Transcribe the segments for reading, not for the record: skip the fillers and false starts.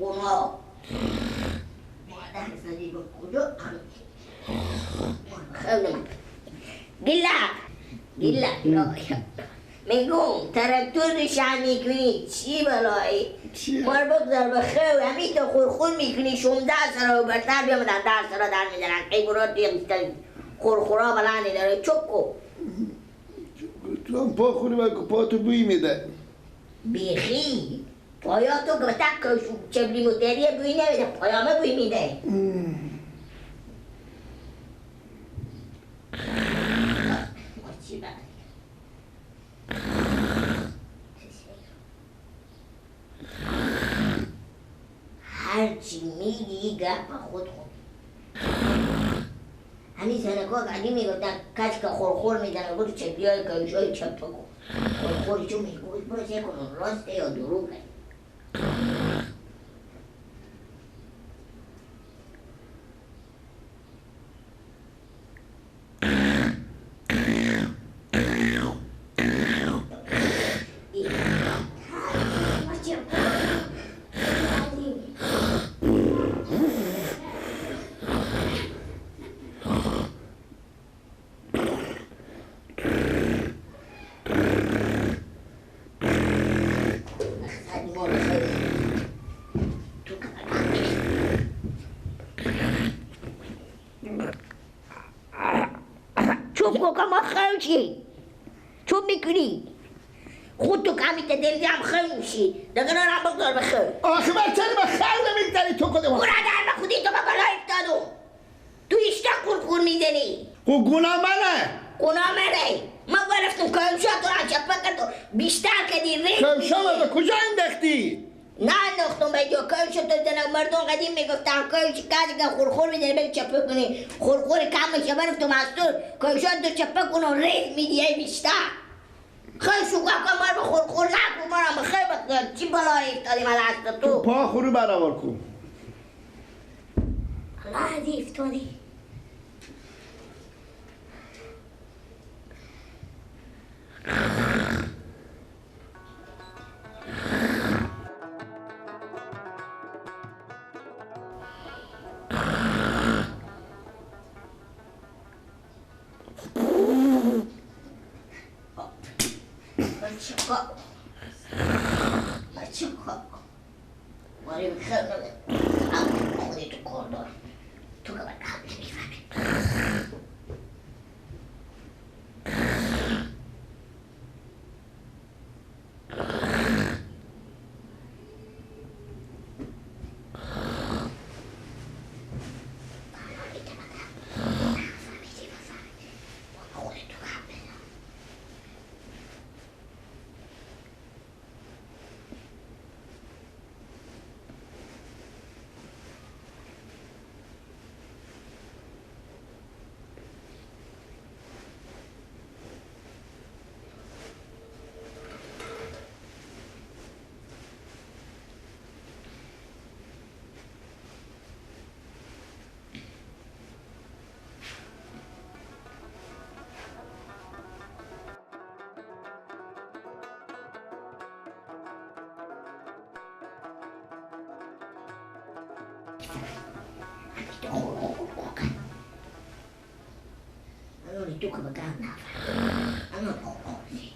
حیوان‌ها مادر زدی به کجا خیلی گله میگم ترکتور روشن میکنی چی بلایی؟ مار بگذار به خیلی همین تا خورخور میکنی 16 سر و برتر بیامدن 10 سر در میدارن قیبورات خورخورا بلندی داره چکو تو هم پا خوری باید که پا تو بوی میده بیخی پایاتو که تک چبلی متریه بوی نمیده پایامه بوی میده چی بلایی؟ هرچی میگی گپ خود همین سنکا قدیم میگفتن کسی که خورخور میزنه برو چپی های کلوشای چپ کن خورخوری چون میگوید برو چه کنون راسته یا دروغه چوب که ما خیلی چوب میکنی خود تو کمی که دلدی هم خیلی میشی دیگه را بگذار بخیر آخه من چرا به خیلی نمیگذاری تو کدوم برو در بخودی تو به بلا افتادو تو ایشتا خورخور میزنی او گناه منه گناه منه ما گرفتم کلوشا تو را چپه کردو بیشتر کردی ریخ کلوشا به کجا انداختی؟ نه انداختم به جو کلوشا تو زنه مردم قدیم میگفتن کلوشا کسی که خورخور میزنی بگی چپه کنی خورخور کم میشه برفتم از تو کلوشا تو چپه کن و ریخ میدیه بیشتر خیلی شکر که من به خورخور نکن منم خیلی بکنم چی بلایی افتادی من از تو تو پا خوری برآور کن لحظی افتادی بچه‌ها ماری بخیر خودی تو کار دار تو که باید هم نمیفهمی Allora tu come canna? Allora sì.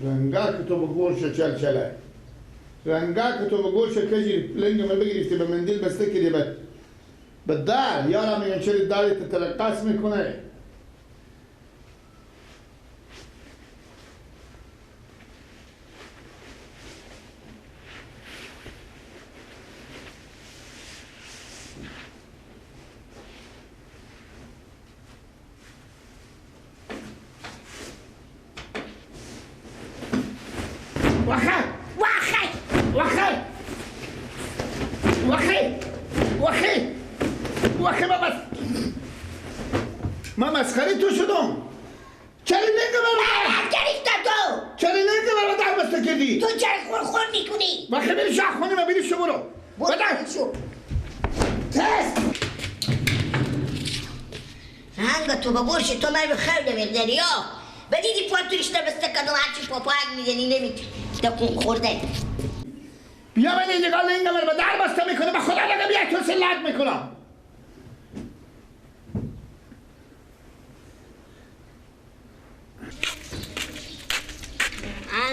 رنگا که تو به گوش چلچله رنگا که تو به گوش کجی لنگ من بگرفتی به مندیل بسته کردی به دار یارا میگن چلی داری تتلقاس میکنه وخی ما مسخره تو شدم چلی لنگ من گرفتم تو چلی لنگ برای در بسته کردی تو چرا خور میکنی وخی بری شاه خونی ما بری شو برو شو تست هنگا تو با گوش تو من بخیر نمیدنی یا بدیدی پاتوریش بسته کدوم هرچی پاپاک میدنی نمیتونی دکون خورده بیا من این نگاه لنگ من در بسته میکنه به خدا لگه بیا تو سلات میکنم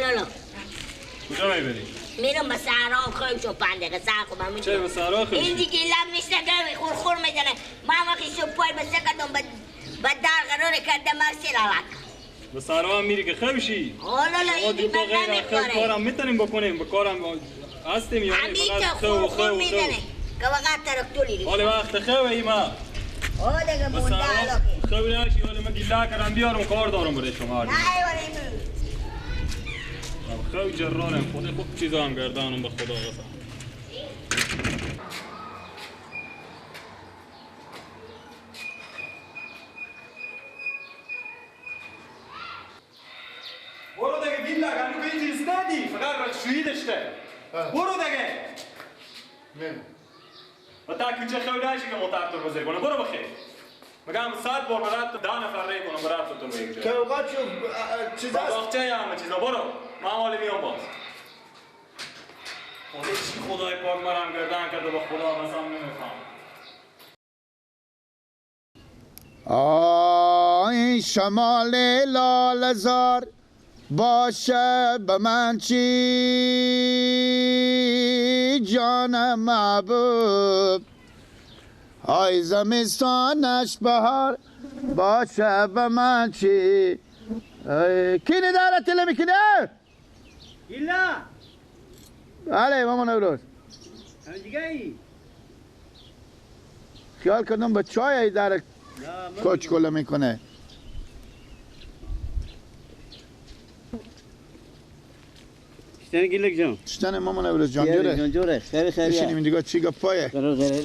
لولو کجا میبری؟ میرم به صحرا خیلی شو 5 دقیقه سر خودم چه به صحرا خیلی؟ این دیگه لب میشه که خور میزنه من وقتی شو پای بسته کدوم به در قرار کرده مرسی روک به صحرا هم میری که خیلی شی؟ لولو این دیگه من نمیکنه کارم میتونیم بکنیم به کارم هستیم یا همین که خور میزنه که وقت ترکتولی حالی وقت خیلی ایما دیگه به مونده صحرا علاقه خیلی نشی حالی من گیلا کردم بیارم کار دارم برای شما نه ایوانه خیلی جرارم خود خوب چیزا هم گردانم به خدا قسم برو دیگه بیلا گلو به اینجا استادی فقط را شویدشته برو دیگه و تا کوچه خیلی نشی که مطابق بزر کنه برو بخیر مگم 100 بار برات 10 نفر ری کنم برات تو میگه که اوقات شو چیز هست باغچه یا همه چیزا برو من حالی میام باز خدا چی خدای پاک مرم گردن کرده با خدا قسم نمیفهم این شمال لالزار باشه به من چی جان محبوب های زمستانش بهار باشه به من چی کی نداره تله میکنه؟ ایلا بله مامان نوروز دیگه ای خیال کردم به چای داره کوچ کله میکنه اشتنی گیلک جان شتن مامان نوروز جان جوره خیلی بشینیم این دیگه چی گپایه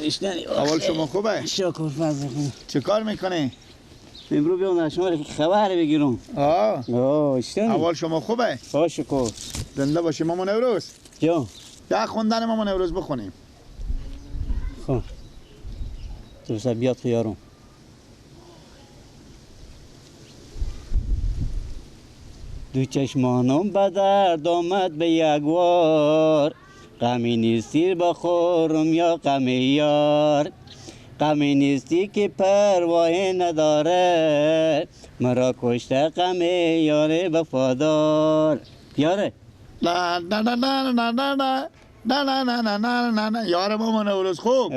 اشتنی اول شما خوبه؟ شکر فضل خدا چه کار میکنی؟ امرو بیام در شما خبر بگیرم اشتنی اول شما خوبه؟ با شکر زنده باشی مامان نوروز جان یا خوندن مامان نوروز بخونیم خب تو بیاد خیارم دو چشمانم به درد آمد به یکوار غمی نیستی بخورم یا غم یار غمی نیستی که پروایی نداره مرا کشته غم یار وفادار یاره نه نه نه نه نه نه نه نه نه نه نه نه نه نه یار مامان نوروز خوب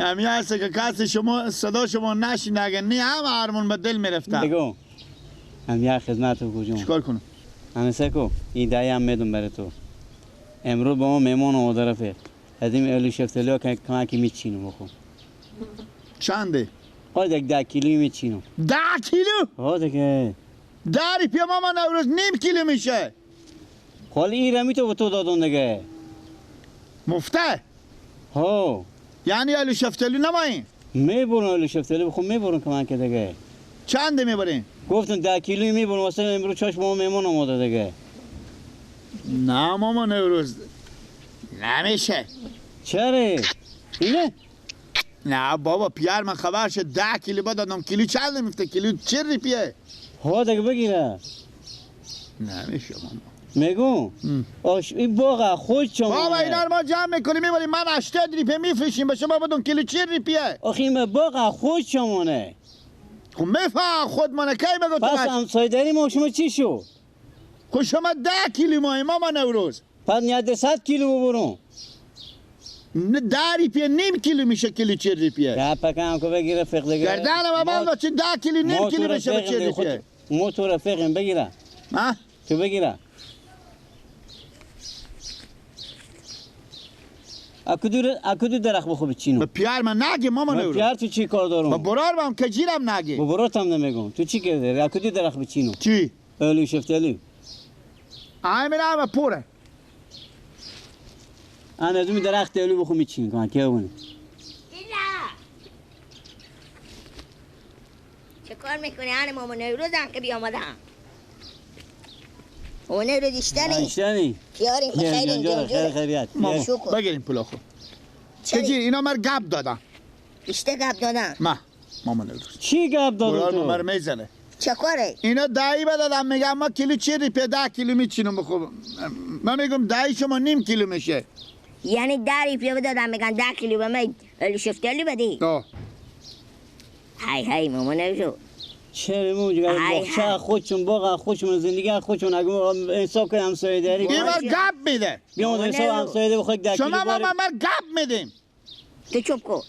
همین هسته که کسی شما صدا شما نشینه اگه نه هم هرمون به دل میرفته بگو هم یه خدمت رو کجون چیکار کنم؟ همه سکو این دایی هم میدون برای تو امروز با ما میمون آماده رفت از این اولو شفتلی ها که کمکی میچینم بخون چنده؟ حالا دیگه 10 کیلویی میچینم 10 کیلو؟ ها دیگه داری پیا مامان نوروز نیم کیلو میشه حالا این رمی تو به تو دادون دیگه مفته؟ ها یعنی اولو شفتلی نمایین؟ میبرون اولو شفتلی بخون میبرون کمکی دیگه چنده میبرین؟ گفتن 10 کیلویی میبرون واسه امروز چاش با ما میمون آماده دیگه نه مامان نوروز نمیشه چرا؟ اینه؟ نه بابا پیار من خبر شد 10 کیلو دادم کیلو چند میفته کیلو چه ریپیه ها دیگه بگیره نمیشه ماما میگو این باغ خود چون بابا اینا رو ما جمع میکنیم میبریم من 80 ریپه میفروشیم به شما بدون کیلو چه ریپیه آخه این باغ خود چمونه خب میفهم خود من کی بگو تو پس بچه همسایداری ما شما چی شو؟ خب شما 10 کیلو ماه ماما نوروز پس نیاد 100 کیلو ببرم. نه 10 روپیه نیم کیلو میشه کیلو 40 روپیه که پکم که بگیره فقط دیگه. گردن ما با چه 10 کیلو نیم کیلو میشه به 40 روپیه. ما تو رفیقیم بگیره. ها؟ تو بگیره. اکدو درخت بخو بچینو. به پیار من نگی ماما من نوروز پیار تو چی کار دارم؟ با برار هم که جیرم نگی با برات هم نمیگم. تو چی کردی؟ اکدو درخت بچینو. چی؟ الو شفتالو. میرم پوره انا از اون درخت الو بخو میچین کن که اون. چه کار میکنی هن ماما نوروزم که بیامدم ماما نوروز اشتنی اشتنی کیارین خیرین خیر خیریت ماما شکر. بگیریم پولو خود که جیر اینا مر گپ دادن اشته گپ دادن ماما نوروز چی گپ برار دادن مر تو؟ میزنه چه کاره؟ اینا دایی بدادم میگم ما کیلو 40 روپیه 10 کیلو میچینم بخوب من میگم دایی شما نیم کیلو میشه یعنی 10 روپیه بدادم میگن 10 کیلو به من الو شفتالو بدی های ماما نوروز چرا موجود باغچه خودشون باغ خودشون زندگی خودشون اگه انصاف کنیم همسایه‌داری این مر گپ میده بیام انصاف همسایه‌داری بخواد 10 کیلو شما بار مر گپ میدیم تو چوب کن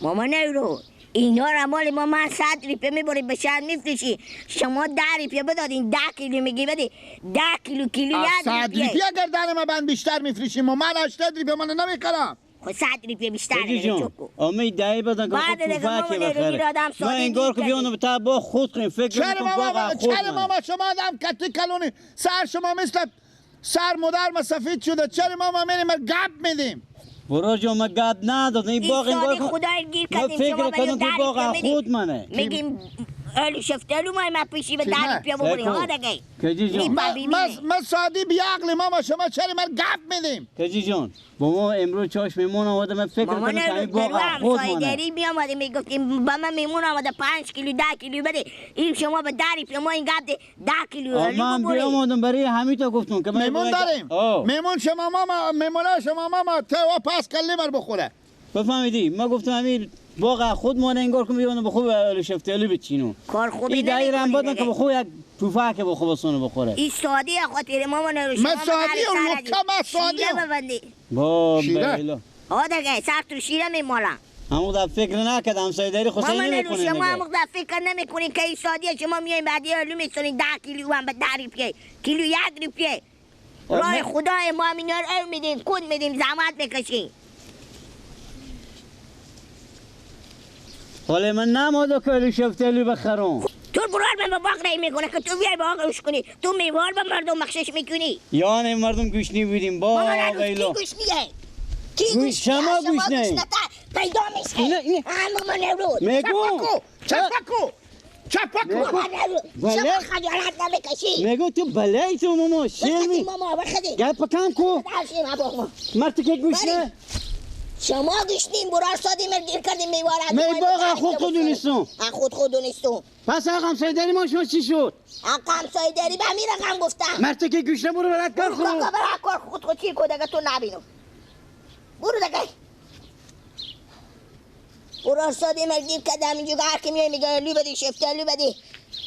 ماما نوروز اینا را مال ما من 100 روپیه میبریم به شهر میفروشی شما 10 روپیه بدادین 10 کیلو میگی بدی 10 کیلو 100 1 روپیه روپیه گردن ما بند بیشتر میفروشیم و من 80 روپیه من نمیکنم خب 100 روپیه بیشتر بگی میگه جون چوب کن امی دایی بدن که بعد خود دیگه توفه ماما که نیروی بخره آدم ما ساده انگار که می‌کنی. بیانو به تا با خود کنیم فکر چرا کنیم باغ خود چرا ماما شما آدم کتی کلونی سر شما مثل سر مادر ما سفید شده چرا ماما میریم گپ میدیم برو جو ما گپ نداد این باغ این انگار ساده خدای گیر ما کردیم فکر شما کردم بریم که باغ خود منه میگیم الو شفتالو ما پیشی به چی 10 نه؟ روپیه ببریم ها سکو. دیگه کجی جون ما سادی بیاقلی ماما شما چرا من گپ میدیم کجی جون با ما امروز چاش میمون آمده من فکر ماما کنم که این نوروز باغ هم خود منه سایداری میامده میگفتیم با من میمون آمده 5 کیلو 10 کیلو بده این شما به 10 روپیه ما این گپ 10 کیلو من بیام آمدم برای همین تا گفتم که میمون داریم میمون شما ماما میمونه شما ماما تو پاس کلی مر بخوره بفهمیدی ما گفتم همین باغ خود مانه انگار که بیانو بخو الو شفتالو بچینو کار خوبی این دایی رم بدن که نمی‌کنی بخو یک توفه که بخو بسونه بخوره این سادی خاطر ماما نوروز من سادی و لکه من سادی شیره ببندی با شیره؟ بیلا ها دیگه سر تو شیره میمالم همون در فکر نکردم همسایه‌داری خود ماما نمی‌کنه نوروز شما هم دیگه فکر نمیکنین که این سادیه شما میایین بعدی الو میسونین 10 کیلو هم به 10 روپیه کیلو 1 روپیه راه خدای ما اینا رو میدیم کود میدیم زحمت بکشین حالا من نماده که الو شفتالو بخرم تو برار من با باغ رای میکنه که تو بیای باغش کنی تو میوار به مردم بخشش میکنی یعنی مردم گوشنی بودیم با ماما نوروز بیلا کی گوشنیه کی گوش- گوشنیه شما گوشنیه. گوشنتا پیدا اینه- میشه ماما نوروز میگو چپکو ماما نوروز بله. شما خجالت نمیکشی میگو تو بلایی تو ماما بخدی شیرمی ماما بخدی گپ کم کو درشی ما با ما مرد که گوشنه شما گشتین برار سادی مرگیر کردیم میوارد می باغ خود دونستم خود دونستم پس آقا همسایه‌داری ما شما چی شد اقام سایداری به همین رقم گفتم مرد که گوشنه برو برات کار کاکا خود برای کار خود چی کن دیگه تو نبینم برو دیگه برار سادی مرگیر کردم اینجا هر کی میای میگه الو بدی شفتالو بدی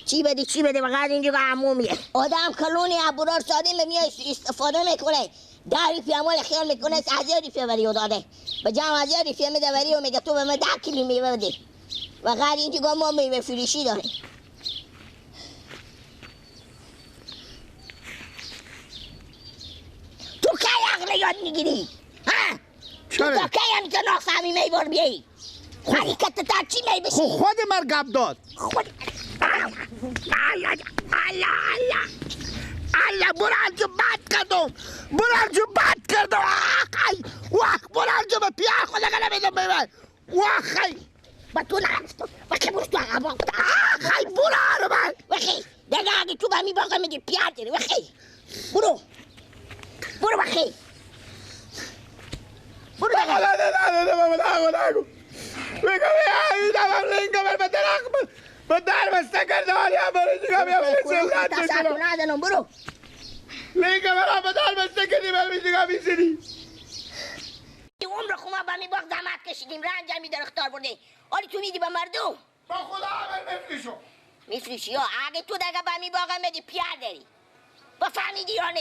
چی بدی وقت اینجا عمومیه آدم کلونی از برار سادی میای استفاده میکنه 10 روپیه مال خیال میکنه 1000 روپیه وری داده به جمع 1000 روپیه میده وری و میگه تو به من 10 کیلو میوه بده و غیر اینجا ما میوه فروشی داریم تو کی عقل یاد میگیری؟ ها؟ چرا؟ تو کی هم که نفهمی میبار بیایی؟ حقیقت تا چی میبشی؟ خود مر گپ داد خود الله برال جو بد کردم برال جو به پیار خود نمیدم بیمه خی با تو نرفتم و که برو تو عقبان خی برال من وخی دیگه اگه تو به می باقه میگی پیار داری وخی برو وخی برو دیگه با در بسته کرده حالی هم برای جگه بیا تصرف ندنم برو لینگه برای با در بسته کردی برای جگه بیسیدی عمر خما با می باق زحمت کشیدیم رنج می در اختار برده حالی تو میدی به مردم با خدا همه بفریشو. میفروشی یا اگه تو دیگه با می باقی میدی پیار داری با فهمیدی یا نه؟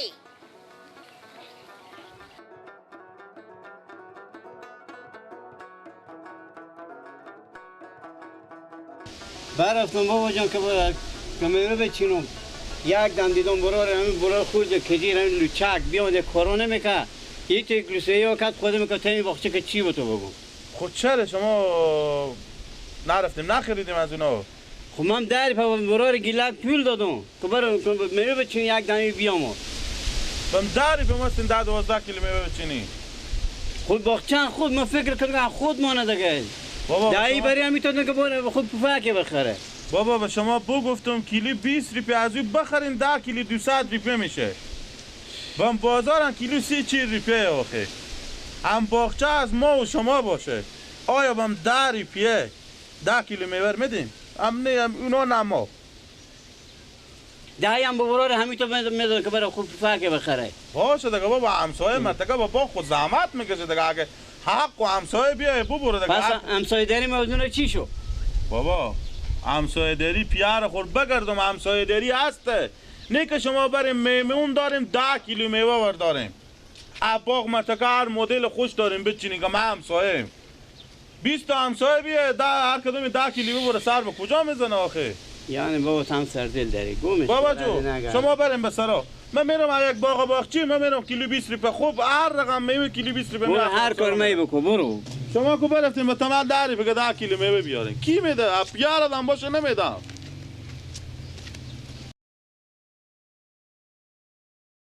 برفتم بابا جان که میوه بچینم یک دم دیدم برار همین برار خورده کجیر همین لوچک بیامده کارو نمیکه یه تکلیسه ها کت خودم که تمی باخچه که چی به تو بگم خود چرا شما نرفتیم نخریدیم از اونا؟ خب من داری پا برار گیلک پول دادم که برای میوه بچین یک دمی بیامو بم داری به ماستین 10-12 کیلو میوه بچینی؟ خود باخچه خود من فکر کردم خود مانه دیگه بابا دایی بری همی تادن که باید خود پفاکه بخره بابا به شما گفتم کیلو 20 روپیه از او بخرین 10 کیلو 200 روپیه میشه بم بازارن کیلو 30-40 روپیه آخه هم باغچه از ما و شما باشه آیا بم 10 روپیه 10 کیلو میوه میدیم هم نه اونا نه ما دایی هم برار همی تو میدن که برای خود پفاکه بخره باشه دیگه بابا همسایه مرتکه بابا خود زحمت میکشه دیگه اگه حق و همسایه بیای ببره دیگه پس همسایه داری موضوع چی شو؟ بابا همسایه داری پیار خورد بگردم همسایه داری هسته نه که شما بریم میمون داریم 10 کیلو میوه برداریم باغ مرتکه هر مدل خوش داریم بچینیم که ما همسایه 20 تا همسایه بیه هر کدوم 10 کیلو ببره سر به کجا میزنه آخه یعنی بابا تو هم سردل داری گومش بابا جو شما بریم به سرا من میرم یک باغچی من میرم کیلو 20 روپیه خوب هر رقم میوه کیلو 20 روپیه برو هر کار می بکو برو شما کو برفتین به تمام داری بگه 10 کیلو میوه بیارین کی میده پیار آدم باشه نمیدم